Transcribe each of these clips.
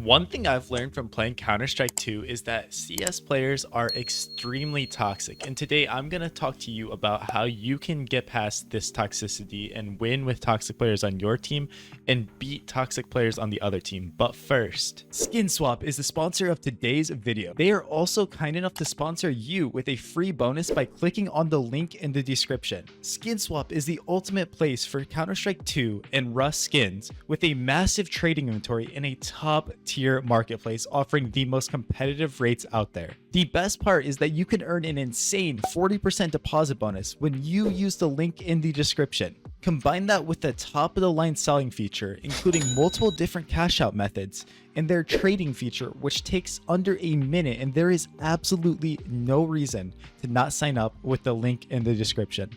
One thing I've learned from playing Counter-Strike 2 is that CS players are extremely toxic, and today I'm going to talk to you about how you can get past this toxicity and win with toxic players on your team and beat toxic players on the other team. But first, SkinSwap is the sponsor of today's video. They are also kind enough to sponsor you with a free bonus by clicking on the link in the description. SkinSwap is the ultimate place for Counter-Strike 2 and Rust skins with a massive trading inventory in a top tier marketplace offering the most competitive rates out there. The best part is that you can earn an insane 40% deposit bonus when you use the link in the description. Combine that with the top of the line selling feature, including multiple different cash out methods, and their trading feature, which takes under a minute, and there is absolutely no reason to not sign up with the link in the description.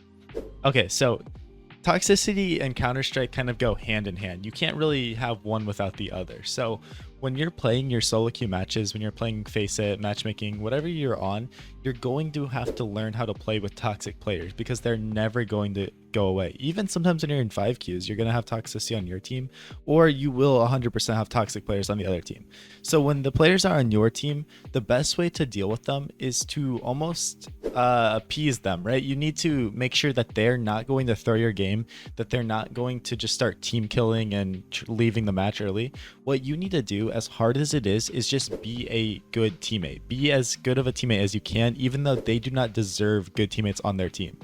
Okay, so toxicity and Counter-Strike kind of go hand in hand. You can't really have one without the other. So when you're playing your solo queue matches, when you're playing face it, matchmaking, whatever you're on, you're going to have to learn how to play with toxic players because they're never going to go away. Even sometimes when you're in 5 queues, you're going to have toxicity on your team, or you will 100% have toxic players on the other team. So when the players are on your team, the best way to deal with them is to almost appease them, right? You need to make sure that they're not going to throw your game, that they're not going to just start team killing and leaving the match early. What you need to do, as hard as it is just be a good teammate. Be as good of a teammate as you can, even though they do not deserve good teammates on their team.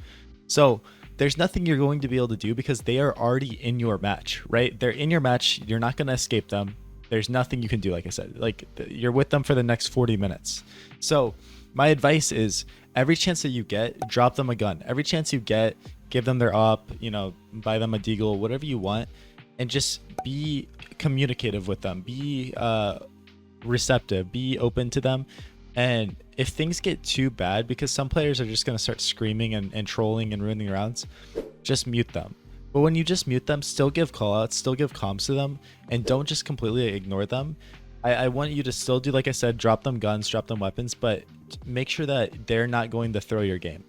So there's nothing you're going to be able to do because they are already in your match, right? They're in your match. You're not going to escape them. There's nothing you can do. Like I said, like you're with them for the next 40 minutes. So my advice is every chance that you get, drop them a gun. Every chance you get, give them their op, buy them a deagle, whatever you want, and just be communicative with them. Be receptive, be open to them. And if things get too bad, because some players are just going to start screaming and trolling and ruining rounds, just mute them. But when you just mute them, still give callouts, still give comms to them, and don't just completely ignore them. I want you to still do, like I said, drop them guns, drop them weapons, but make sure that they're not going to throw your game.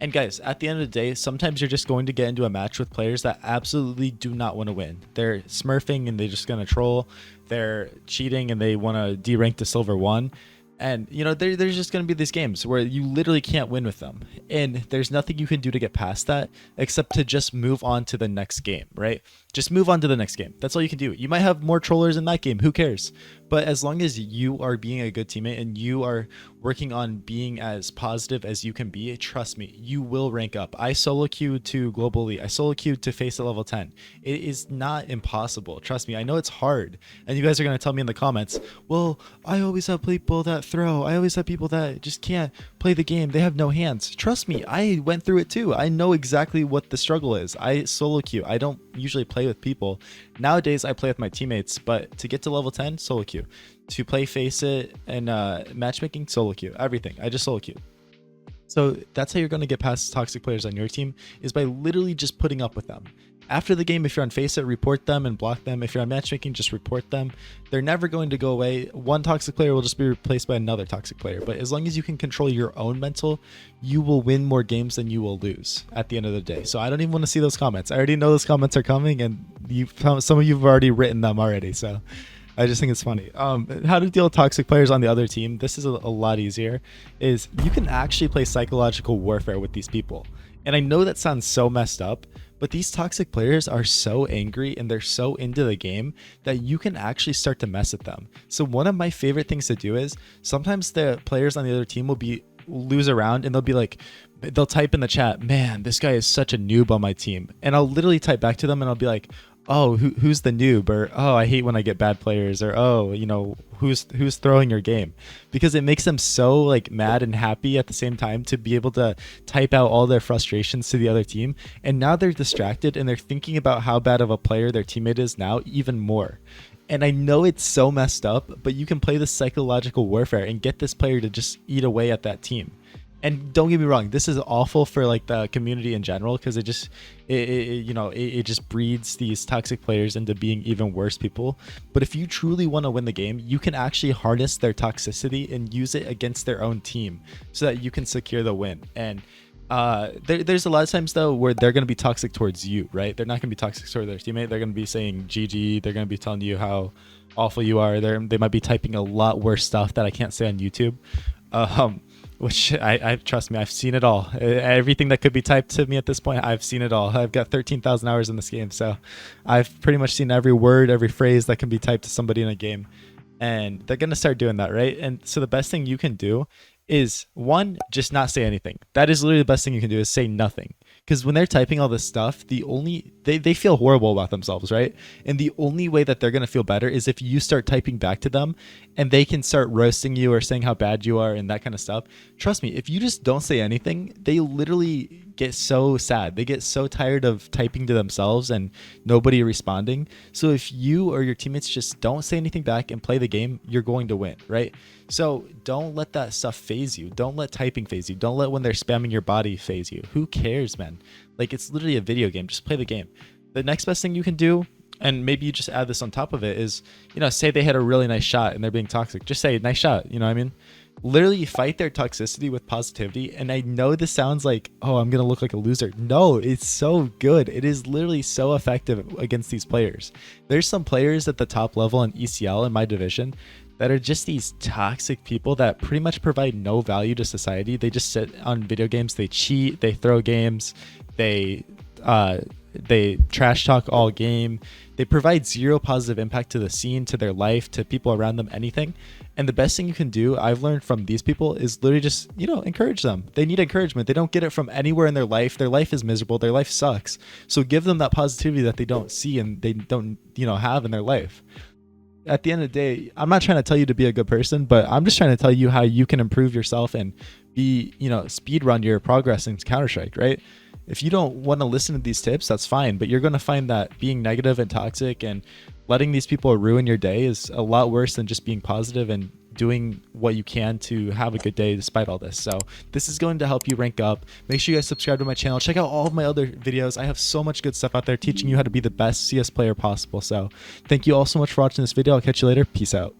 And guys, at the end of the day, sometimes you're just going to get into a match with players that absolutely do not want to win. They're smurfing and they're just going to troll. They're cheating and they want to de-rank to silver 1. And, there's just going to be these games where you literally can't win with them. And there's nothing you can do to get past that except to just move on to the next game, right? Just move on to the next game. That's all you can do. You might have more trollers in that game. Who cares? But as long as you are being a good teammate and you are working on being as positive as you can be, trust me, you will rank up. I solo queued to Global Elite. I solo queued to face at level 10. It is not impossible. Trust me. I know it's hard. And you guys are going to tell me in the comments, well, I always have people that throw. I always have people that just can't play the game. They have no hands. Trust me. I went through it too. I know exactly what the struggle is. I solo queue. I don't usually play with people. Nowadays, I play with my teammates, but to get to level 10, solo queue. To play face it and matchmaking, solo queue. Everything. I just solo queue. So that's how you're going to get past toxic players on your team, is by literally just putting up with them. After the game, if you're on face it, report them and block them. If you're on matchmaking, just report them. They're never going to go away. One toxic player will just be replaced by another toxic player. But as long as you can control your own mental, you will win more games than you will lose at the end of the day. So I don't even want to see those comments. I already know those comments are coming, and some of you have already written them already. So I just think it's funny. How to deal with toxic players on the other team. This is a lot easier. Is you can actually play psychological warfare with these people. And I know that sounds so messed up, but these toxic players are so angry and they're so into the game that you can actually start to mess with them. So one of my favorite things to do is sometimes the players on the other team will lose a round and they'll type in the chat, man, this guy is such a noob on my team. And I'll literally type back to them and I'll be like, oh, who's the noob? Or, oh, I hate when I get bad players. Or, oh, who's throwing your game? Because it makes them so like mad and happy at the same time to be able to type out all their frustrations to the other team. And now they're distracted and they're thinking about how bad of a player their teammate is now even more. And I know it's so messed up, but you can play this psychological warfare and get this player to just eat away at that team. And don't get me wrong, this is awful for like the community in general, because it just breeds these toxic players into being even worse people. But if you truly want to win the game, you can actually harness their toxicity and use it against their own team so that you can secure the win. And There's a lot of times though where they're gonna be toxic towards you, right? They're not gonna be toxic towards their teammate. They're gonna be saying GG. They're gonna be telling you how awful you are. They might be typing a lot worse stuff that I can't say on YouTube. Um, which I trust me, I've seen it all. Everything that could be typed to me at this point, I've seen it all. I've got 13,000 hours in this game, so I've pretty much seen every word, every phrase that can be typed to somebody in a game, and they're gonna start doing that, right? And so the best thing you can do is one, just not say anything. That is literally the best thing you can do is say nothing. Because when they're typing all this stuff, they feel horrible about themselves, right? And the only way that they're gonna feel better is if you start typing back to them and they can start roasting you or saying how bad you are and that kind of stuff. Trust me, if you just don't say anything, they literally get so sad. They get so tired of typing to themselves and nobody responding. So if you or your teammates just don't say anything back and play the game, you're going to win, right? So don't let that stuff phase you. Don't let typing phase you. Don't let when they're spamming your body phase you. Who cares, man? Like, it's literally a video game. Just play the game. The next best thing you can do, and maybe you just add this on top of it, is, say they had a really nice shot and they're being toxic. Just say, nice shot. You know what I mean? Literally fight their toxicity with positivity. And I know this sounds like, oh, I'm going to look like a loser. No, it's so good. It is literally so effective against these players. There's some players at the top level in ECL in my division that are just these toxic people that pretty much provide no value to society. They just sit on video games, they cheat, they throw games, they trash talk all game. They provide zero positive impact to the scene, to their life, to people around them, anything. And the best thing you can do, I've learned from these people, is literally just, encourage them. They need encouragement. They don't get it from anywhere in their life. Their life is miserable. Their life sucks. So give them that positivity that they don't see and they don't, have in their life. At the end of the day, I'm not trying to tell you to be a good person, but I'm just trying to tell you how you can improve yourself and be, speed run your progress in Counter-Strike, right? If you don't want to listen to these tips, that's fine, but you're going to find that being negative and toxic and letting these people ruin your day is a lot worse than just being positive and doing what you can to have a good day despite all this. So this is going to help you rank up. Make sure you guys subscribe to my channel. Check out all of my other videos. I have so much good stuff out there teaching you how to be the best CS player possible. So thank you all so much for watching this video. I'll catch you later. Peace out.